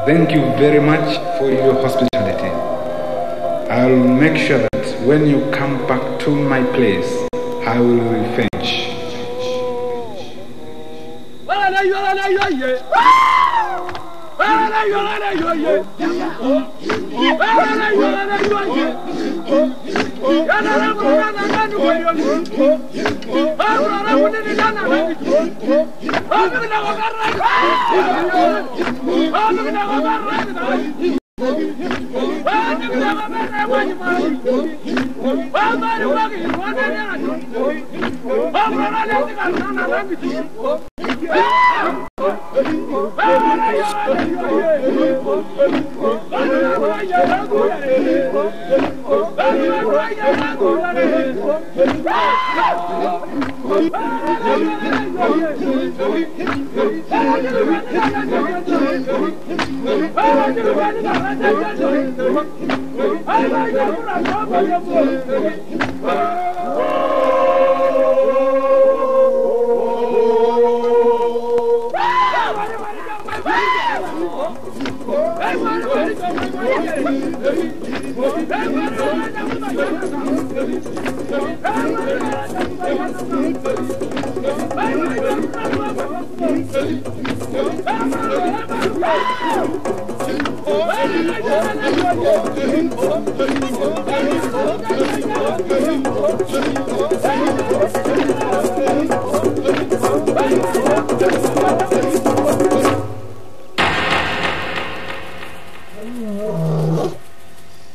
Thank you very much for your hospitality. I'll make sure that when you come back to my place, I will revenge.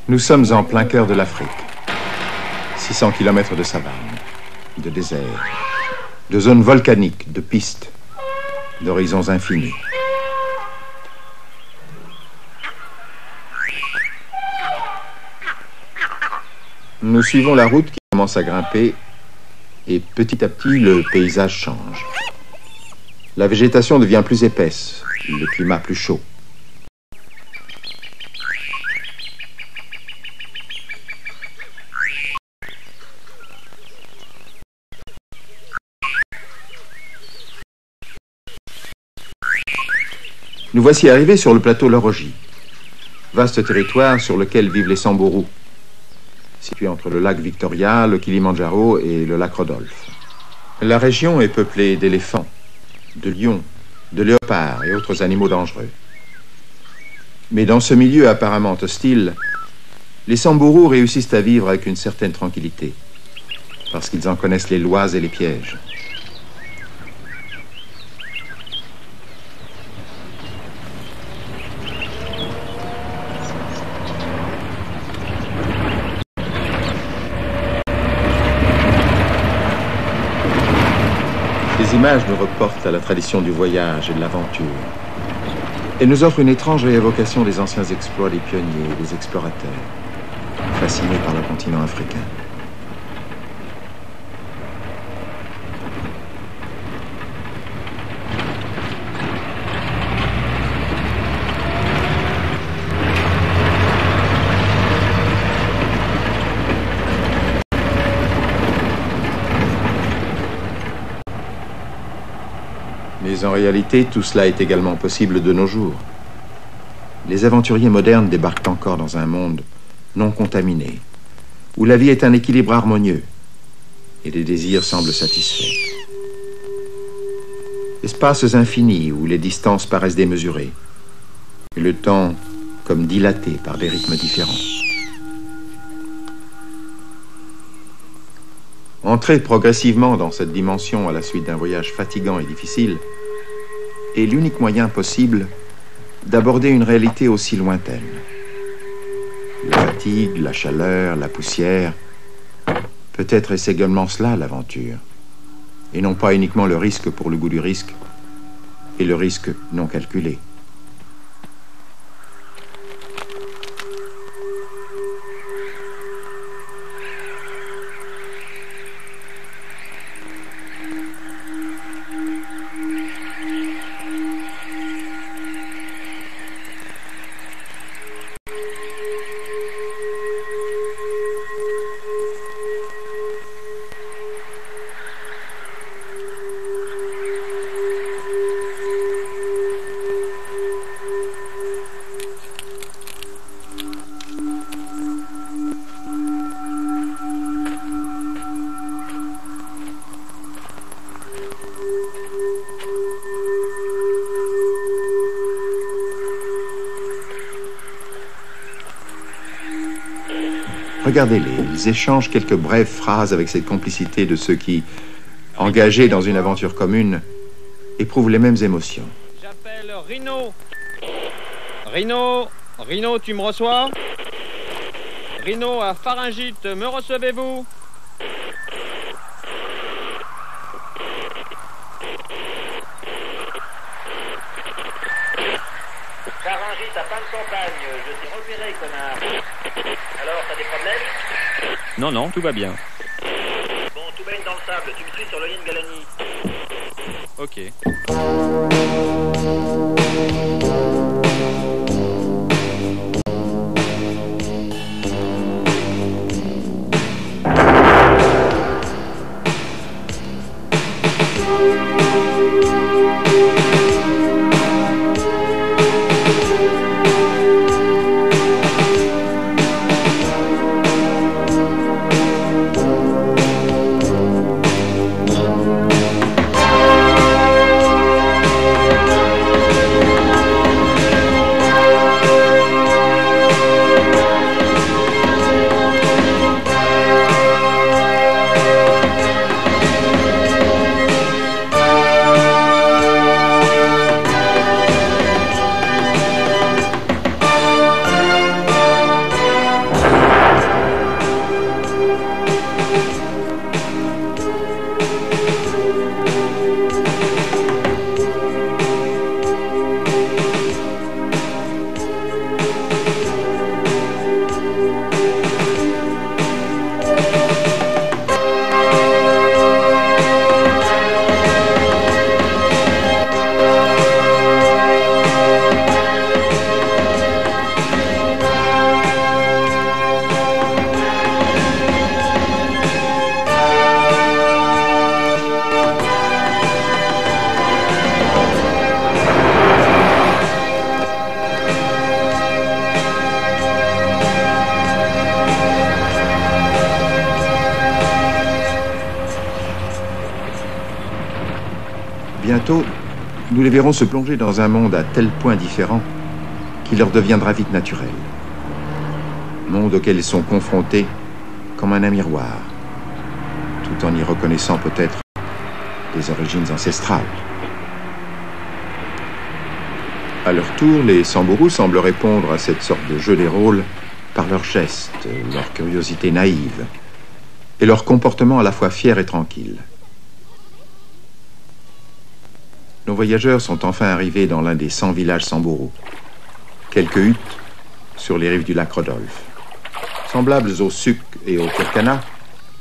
Nous sommes en plein cœur de l'Afrique. 600 kilomètres de savane, de désert, de zones volcaniques, de pistes, d'horizons infinis. Nous suivons la route qui commence à grimper et petit à petit le paysage change. La végétation devient plus épaisse, le climat plus chaud. Nous voici arrivés sur le plateau Lorogi, vaste territoire sur lequel vivent les Samburu, situé entre le lac Victoria, le Kilimandjaro et le lac Rodolphe. La région est peuplée d'éléphants, de lions, de léopards et autres animaux dangereux. Mais dans ce milieu apparemment hostile, les Samburu réussissent à vivre avec une certaine tranquillité, parce qu'ils en connaissent les lois et les pièges. Ces images nous reportent à la tradition du voyage et de l'aventure et nous offrent une étrange réévocation des anciens exploits des pionniers et des explorateurs, fascinés par le continent africain. Mais en réalité, tout cela est également possible de nos jours. Les aventuriers modernes débarquent encore dans un monde non contaminé, où la vie est un équilibre harmonieux et les désirs semblent satisfaits. Espaces infinis où les distances paraissent démesurées et le temps comme dilaté par des rythmes différents. Entrer progressivement dans cette dimension à la suite d'un voyage fatigant et difficile est l'unique moyen possible d'aborder une réalité aussi lointaine. La fatigue, la chaleur, la poussière, peut-être est-ce également cela l'aventure, et non pas uniquement le risque pour le goût du risque, et le risque non calculé. Regardez-les, ils échangent quelques brèves phrases avec cette complicité de ceux qui, engagés dans une aventure commune, éprouvent les mêmes émotions. J'appelle Rino. Rino, tu me reçois? Rino à Pharyngite, me recevez-vous? Pharyngite à fin de campagne, je t'ai repéré, connard. Alors, t'as des problèmes? Non, non, tout va bien. Bon, tout baigne dans le sable, tu me suis sur le yin Galani. Ok. Bientôt, nous les verrons se plonger dans un monde à tel point différent qu'il leur deviendra vite naturel. Monde auquel ils sont confrontés comme à un miroir, tout en y reconnaissant peut-être des origines ancestrales. À leur tour, les Samburu semblent répondre à cette sorte de jeu des rôles par leurs gestes, leur curiosité naïve et leur comportement à la fois fier et tranquille. Nos voyageurs sont enfin arrivés dans l'un des 100 villages Samburu. Quelques huttes sur les rives du lac Rodolphe. Semblables aux Suk et aux Turkana,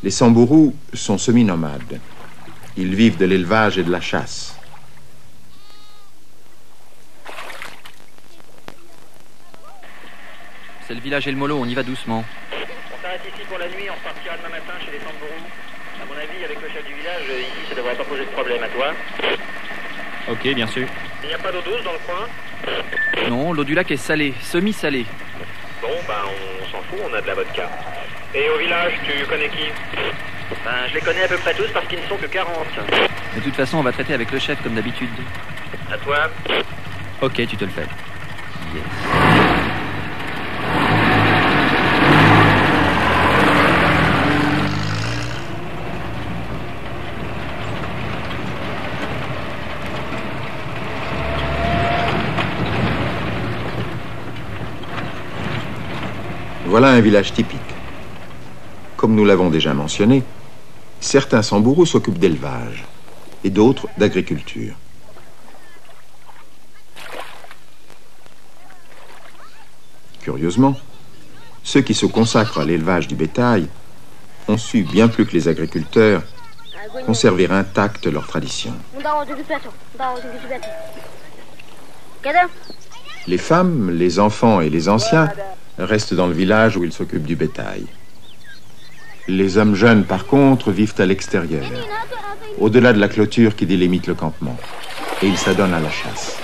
les Samburu sont semi-nomades. Ils vivent de l'élevage et de la chasse. C'est le village El Molo, on y va doucement. On s'arrête ici pour la nuit, on repartira demain matin chez les Samburu. À mon avis, avec le chef du village, ici, ça devrait pas poser de problème à toi. Ok, bien sûr. Il n'y a pas d'eau douce dans le coin? Non, l'eau du lac est salée, semi-salée. Bon, on s'en fout, on a de la vodka. Et au village, tu connais qui? Je les connais à peu près tous parce qu'ils ne sont que 40. De toute façon, on va traiter avec le chef comme d'habitude. À toi? Ok, tu te le fais. Yes. Voilà un village typique. Comme nous l'avons déjà mentionné, certains Samburu s'occupent d'élevage et d'autres d'agriculture. Curieusement, ceux qui se consacrent à l'élevage du bétail ont su, bien plus que les agriculteurs, conserver intacte leur tradition. Les femmes, les enfants et les anciens restent dans le village où ils s'occupent du bétail. Les hommes jeunes, par contre, vivent à l'extérieur, au-delà de la clôture qui délimite le campement, et ils s'adonnent à la chasse.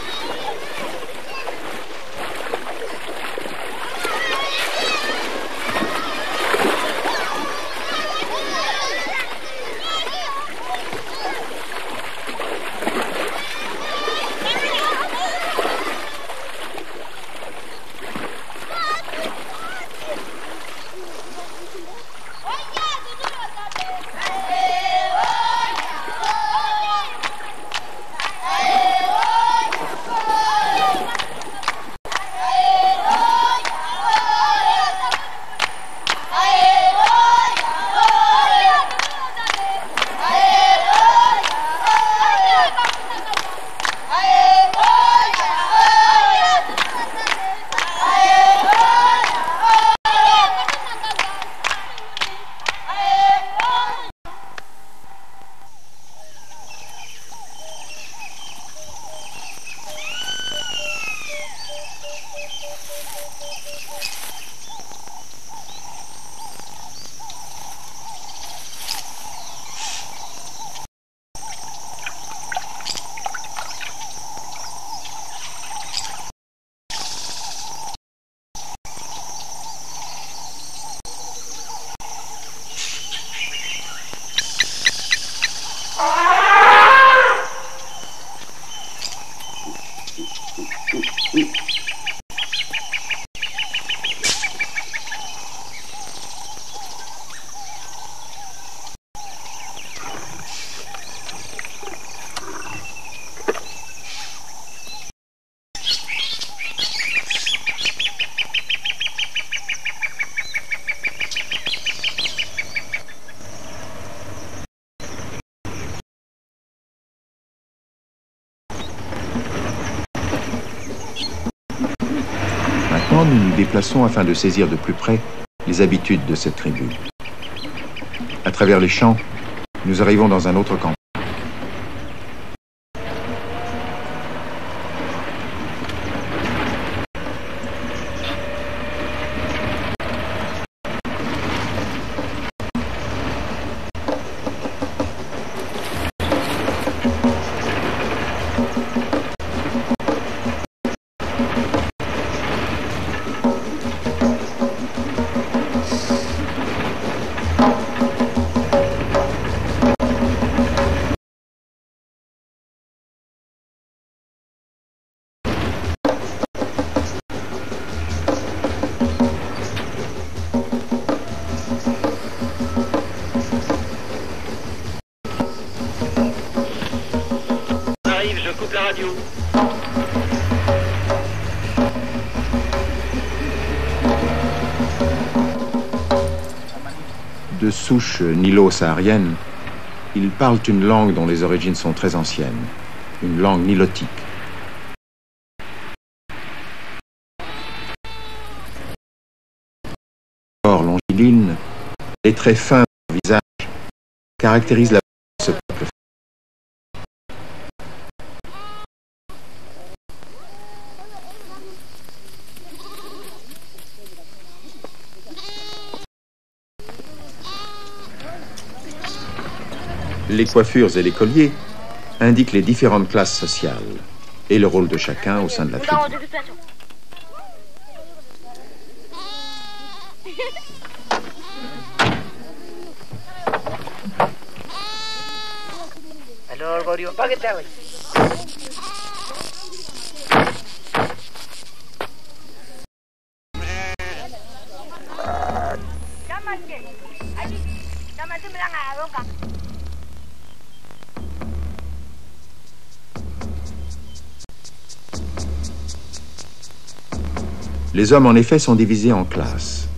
Maintenant, nous nous déplaçons afin de saisir de plus près les habitudes de cette tribu. À travers les champs, nous arrivons dans un autre camp. De souche nilo-saharienne, ils parlent une langue dont les origines sont très anciennes, une langue nilotique. Or longiligne, les traits fins du visage caractérisent la de ce peuple. Les coiffures et les colliers indiquent les différentes classes sociales et le rôle de chacun au sein de la tribu. Les hommes, en effet, sont divisés en classes.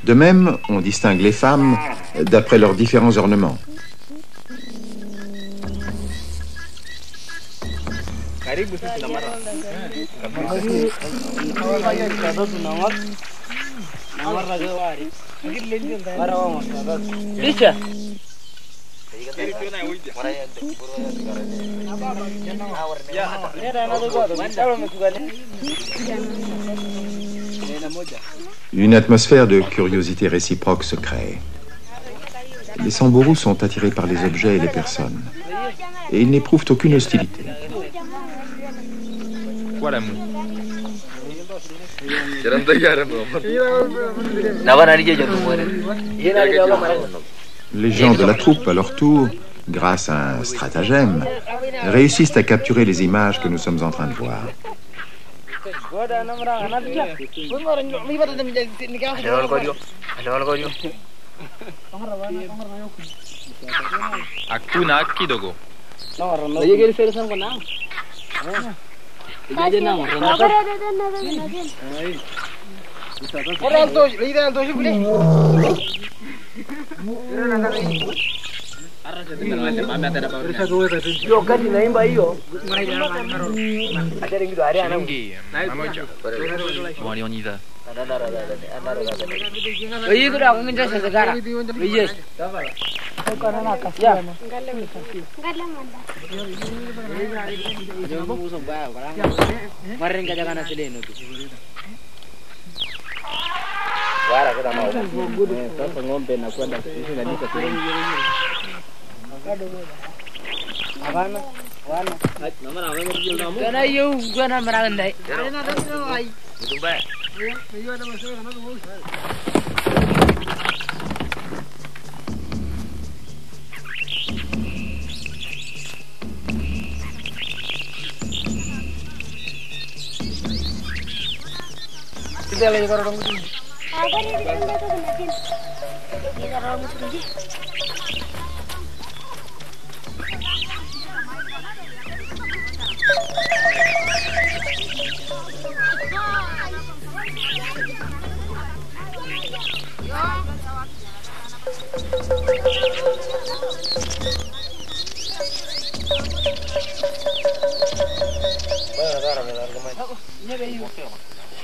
De même, on distingue les femmes d'après leurs différents ornements. Une atmosphère de curiosité réciproque se crée. Les Samborous sont attirés par les objets et les personnes, et ils n'éprouvent aucune hostilité. Voilà, mou. Les gens de la troupe, à leur tour, grâce à un stratagème, réussissent à capturer les images que nous sommes en train de voir. Hakuna kidogo. Bon, allez, on y va.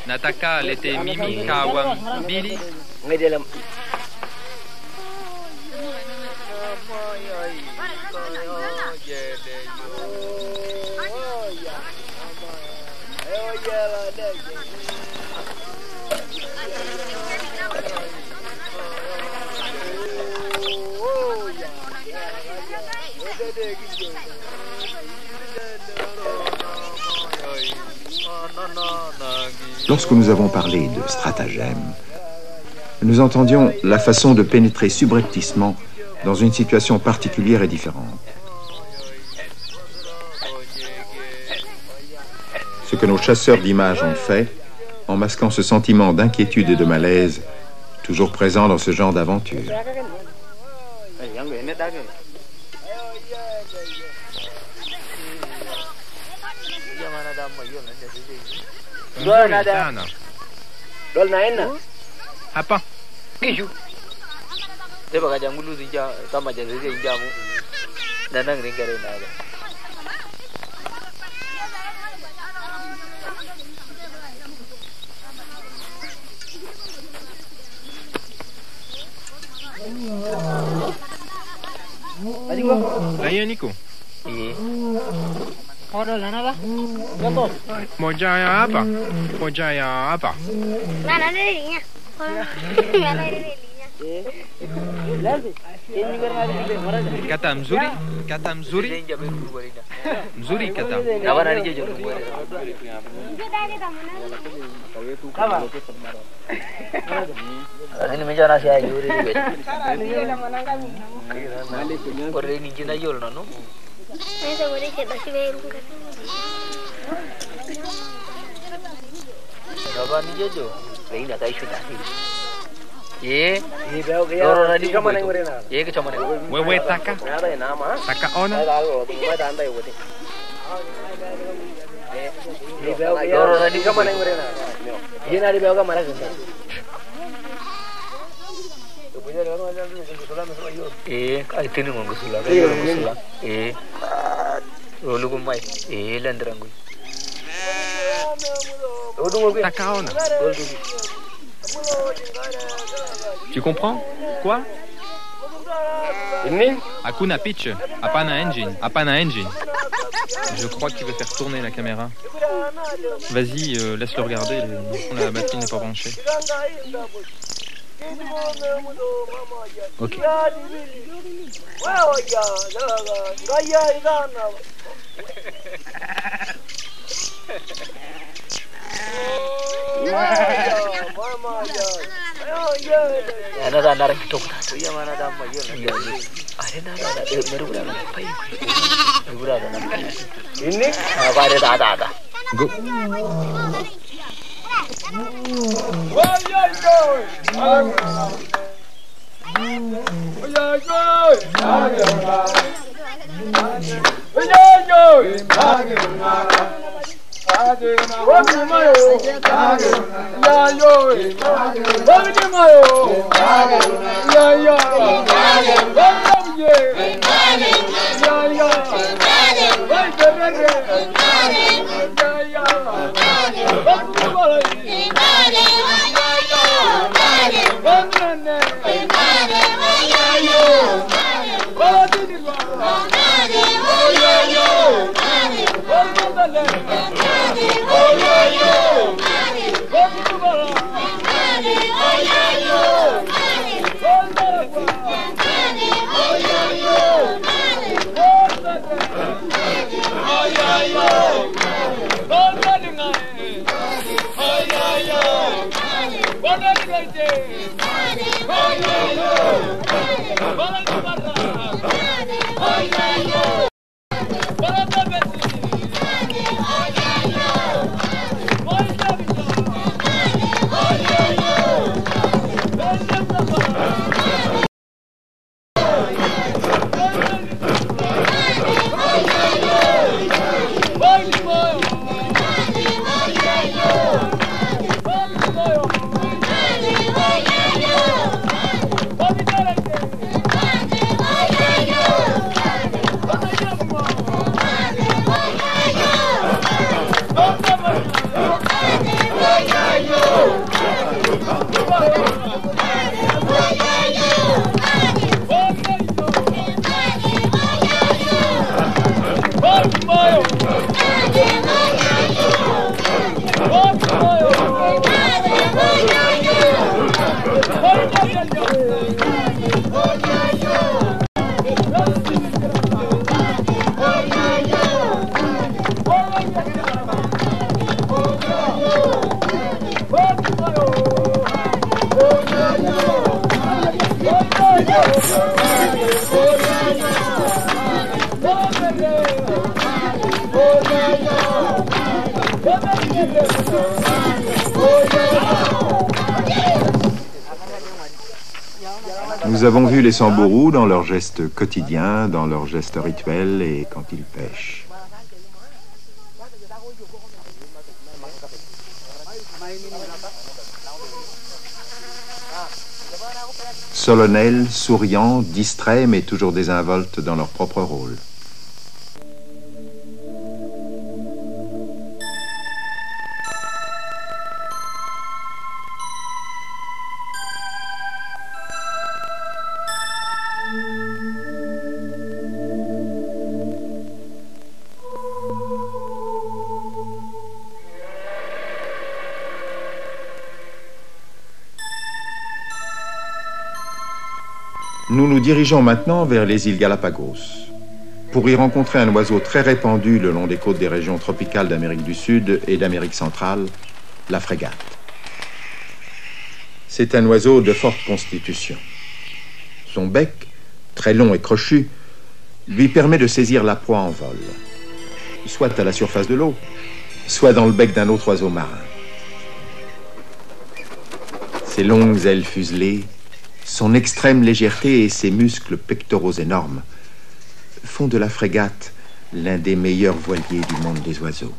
Nataka lete mimi kawam bili. Lorsque nous avons parlé de stratagème, nous entendions la façon de pénétrer subrepticement dans une situation particulière et différente. Ce que nos chasseurs d'images ont fait, en masquant ce sentiment d'inquiétude et de malaise, toujours présent dans ce genre d'aventure. Apa? Ayo Nico. Mau jaya apa? Mau jaya apa? Mana dirinya? Mana dirinya? Kata mzuri? Kata mzuri? Mzuri kata. Ini meja nasi ayu ini. Korre ini cina jual nano. Ini segera kita sih baru. Kapan ni jojo? Ini nak isu nasi. Ye, doro nadi kemana yang mereka? Ye ke kemana? Wewe taka. Taka ona. Doro nadi kemana yang mereka? Ye nadi bawa kemana sih? Itu ni mengusula. Lalu kumai. Landarangu. Taka ona. Tu comprends? Quoi? Hakuna pitch. Apana engine. Apana engine. Je crois qu'il veut faire tourner la caméra. Vas-y, laisse-le regarder. La batterie n'est pas branchée. Ok. Ada narang kitok tu ya mana ada mayu nanti. Ada nada baru berada apa ini? Berada ini apa ada. Go. Yo, Nous avons vu les Samburu dans leurs gestes quotidiens, dans leurs gestes rituels et quand ils pêchent. Solennels, souriants, distraits, mais toujours désinvoltes dans leur propre rôle. Nous nous dirigeons maintenant vers les îles Galapagos, pour y rencontrer un oiseau très répandu le long des côtes des régions tropicales d'Amérique du Sud et d'Amérique centrale, la frégate. C'est un oiseau de forte constitution. Son bec, très long et crochu, lui permet de saisir la proie en vol, soit à la surface de l'eau, soit dans le bec d'un autre oiseau marin. Ses longues ailes fuselées, son extrême légèreté et ses muscles pectoraux énormes font de la frégate l'un des meilleurs voiliers du monde des oiseaux.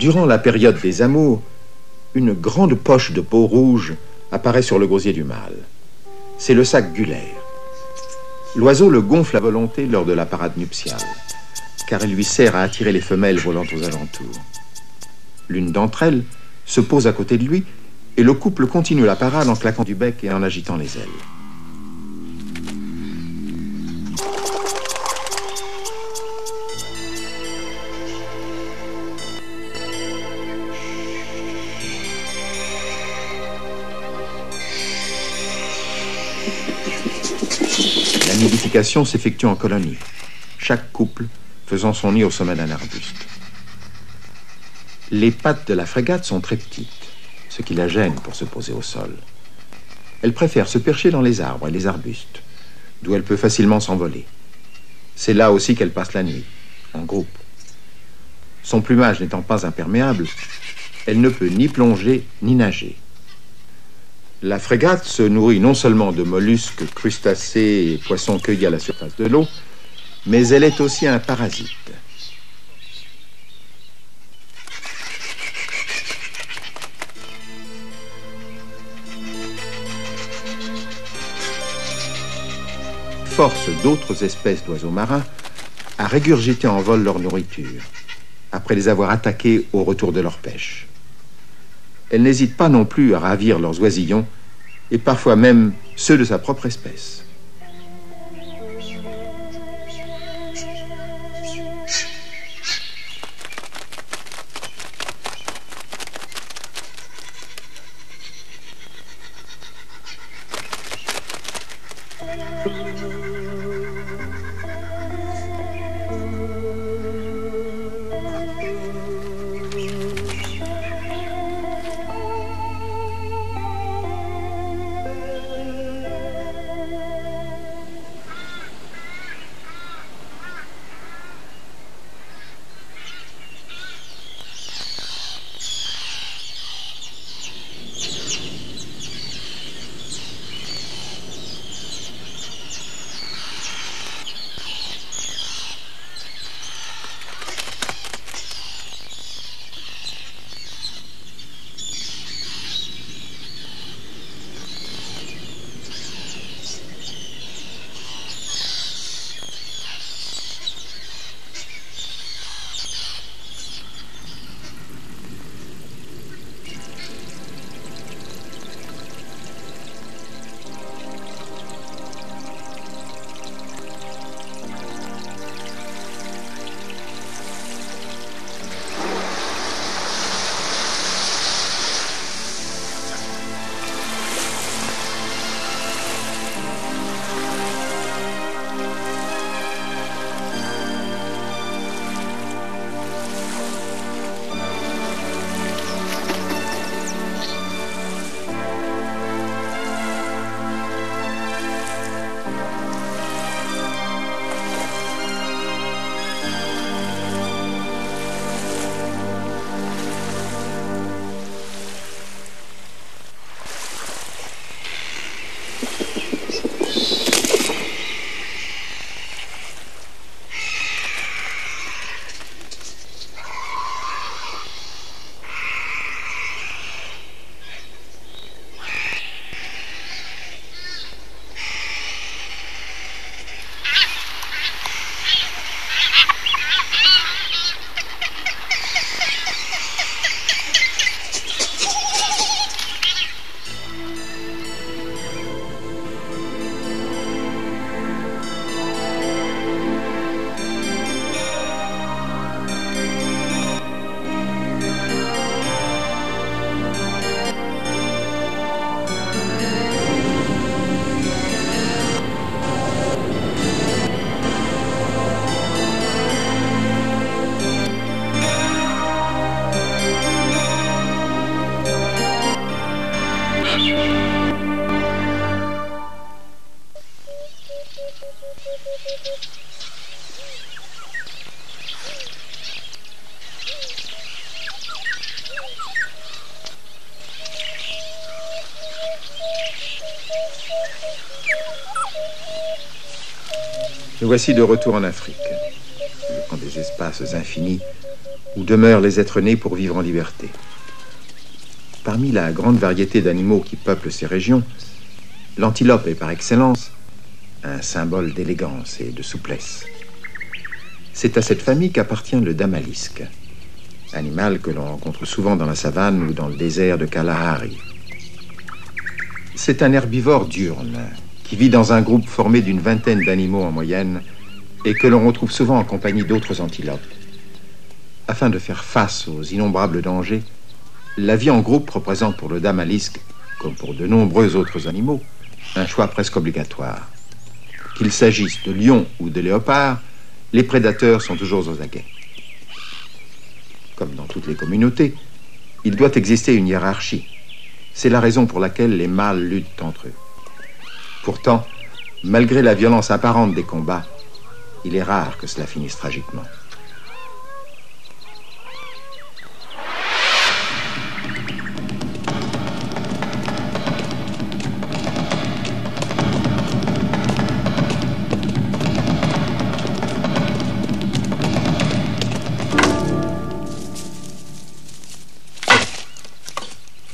Durant la période des amours, une grande poche de peau rouge apparaît sur le gosier du mâle. C'est le sac gulaire. L'oiseau le gonfle à volonté lors de la parade nuptiale, car il lui sert à attirer les femelles volant aux alentours. L'une d'entre elles se pose à côté de lui et le couple continue la parade en claquant du bec et en agitant les ailes. La nidification s'effectue en colonie, chaque couple faisant son nid au sommet d'un arbuste. Les pattes de la frégate sont très petites, ce qui la gêne pour se poser au sol. Elle préfère se percher dans les arbres et les arbustes, d'où elle peut facilement s'envoler. C'est là aussi qu'elle passe la nuit, en groupe. Son plumage n'étant pas imperméable, elle ne peut ni plonger ni nager. La frégate se nourrit non seulement de mollusques, crustacés et poissons cueillis à la surface de l'eau, mais elle est aussi un parasite. Force d'autres espèces d'oiseaux marins à régurgiter en vol leur nourriture, après les avoir attaqués au retour de leur pêche. Elle n'hésite pas non plus à ravir leurs oisillons, et parfois même ceux de sa propre espèce. Nous voici de retour en Afrique, dans des espaces infinis où demeurent les êtres nés pour vivre en liberté. Parmi la grande variété d'animaux qui peuplent ces régions, l'antilope est par excellence un symbole d'élégance et de souplesse. C'est à cette famille qu'appartient le damalisque, animal que l'on rencontre souvent dans la savane ou dans le désert de Kalahari. C'est un herbivore diurne qui vit dans un groupe formé d'une vingtaine d'animaux en moyenne et que l'on retrouve souvent en compagnie d'autres antilopes. Afin de faire face aux innombrables dangers, la vie en groupe représente pour le damalisque, comme pour de nombreux autres animaux, un choix presque obligatoire. Qu'il s'agisse de lions ou de léopards, les prédateurs sont toujours aux aguets. Comme dans toutes les communautés, il doit exister une hiérarchie. C'est la raison pour laquelle les mâles luttent entre eux. Pourtant, malgré la violence apparente des combats, il est rare que cela finisse tragiquement.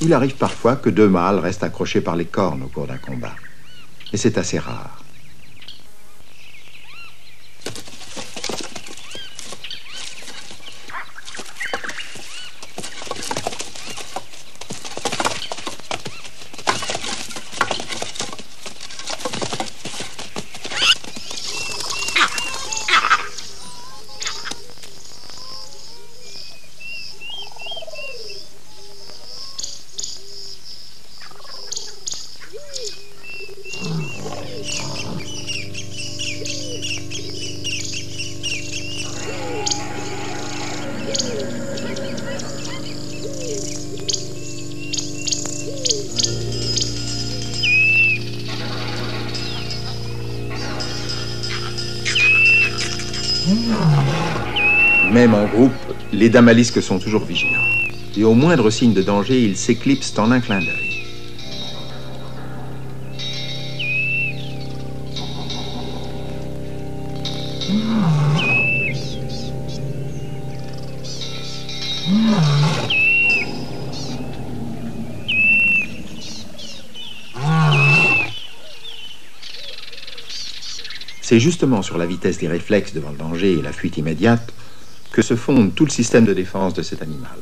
Il arrive parfois que deux mâles restent accrochés par les cornes au cours d'un combat. Mais c'est assez rare. Même en groupe, les damalisques sont toujours vigilants. Et au moindre signe de danger, ils s'éclipsent en un clin d'œil. C'est justement sur la vitesse des réflexes devant le danger et la fuite immédiate que se fonde tout le système de défense de cet animal.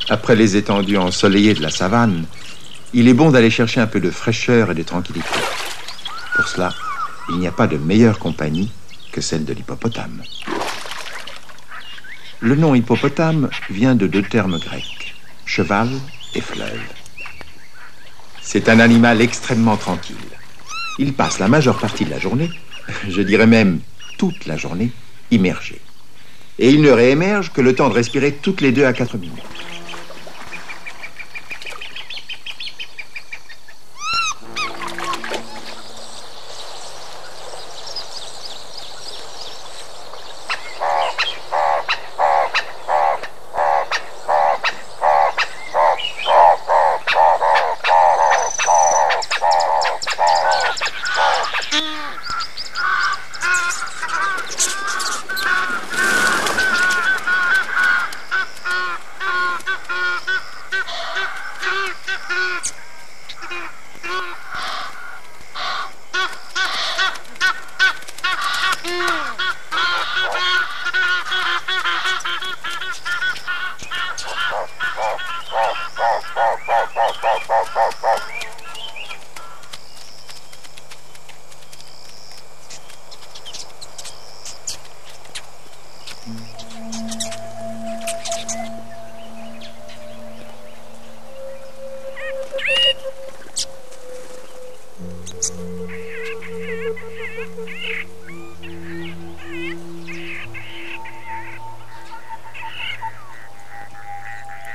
Après les étendues ensoleillées de la savane, il est bon d'aller chercher un peu de fraîcheur et de tranquillité. Pour cela, il n'y a pas de meilleure compagnie que celle de l'hippopotame. Le nom hippopotame vient de 2 termes grecs, cheval et fleuve. C'est un animal extrêmement tranquille. Il passe la majeure partie de la journée, je dirais même toute la journée, immergé. Et il ne réémerge que le temps de respirer toutes les 2 à 4 minutes.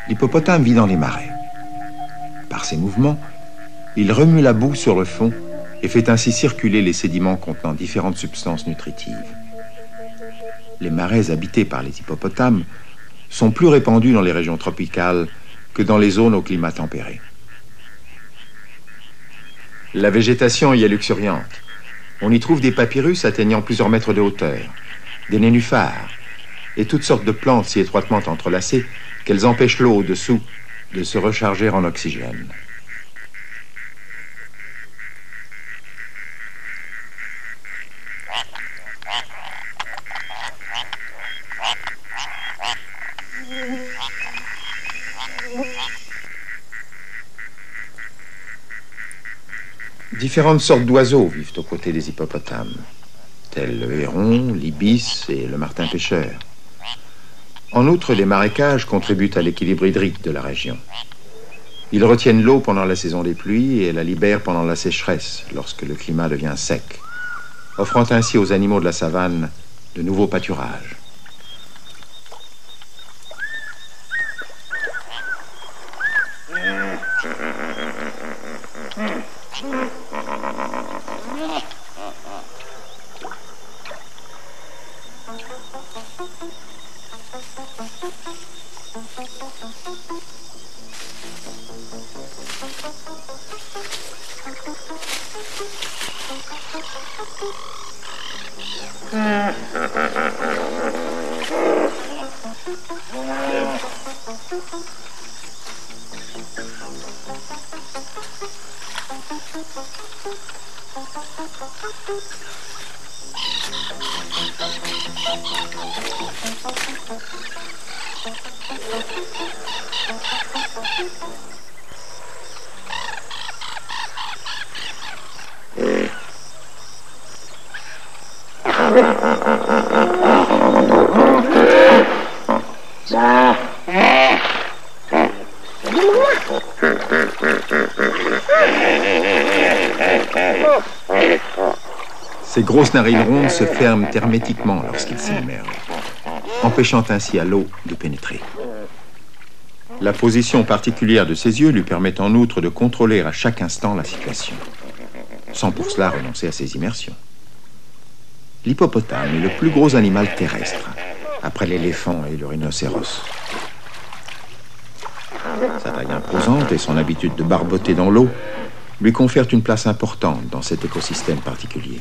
L'hippopotame vit dans les marais. Par ses mouvements, il remue la boue sur le fond et fait ainsi circuler les sédiments contenant différentes substances nutritives. Les marais habités par les hippopotames sont plus répandus dans les régions tropicales que dans les zones au climat tempéré. La végétation y est luxuriante. On y trouve des papyrus atteignant plusieurs mètres de hauteur, des nénuphars et toutes sortes de plantes si étroitement entrelacées qu'elles empêchent l'eau au-dessous de se recharger en oxygène. Différentes sortes d'oiseaux vivent aux côtés des hippopotames, tels le héron, l'ibis et le martin pêcheur. En outre, les marécages contribuent à l'équilibre hydrique de la région. Ils retiennent l'eau pendant la saison des pluies et la libèrent pendant la sécheresse, lorsque le climat devient sec, offrant ainsi aux animaux de la savane de nouveaux pâturages. Ces grosses narines rondes se ferment hermétiquement lorsqu'ils s'immergent, empêchant ainsi à l'eau de pénétrer. La position particulière de ses yeux lui permet en outre de contrôler à chaque instant la situation, sans pour cela renoncer à ses immersions. L'hippopotame est le plus gros animal terrestre, après l'éléphant et le rhinocéros. Sa taille imposante et son habitude de barboter dans l'eau lui confèrent une place importante dans cet écosystème particulier.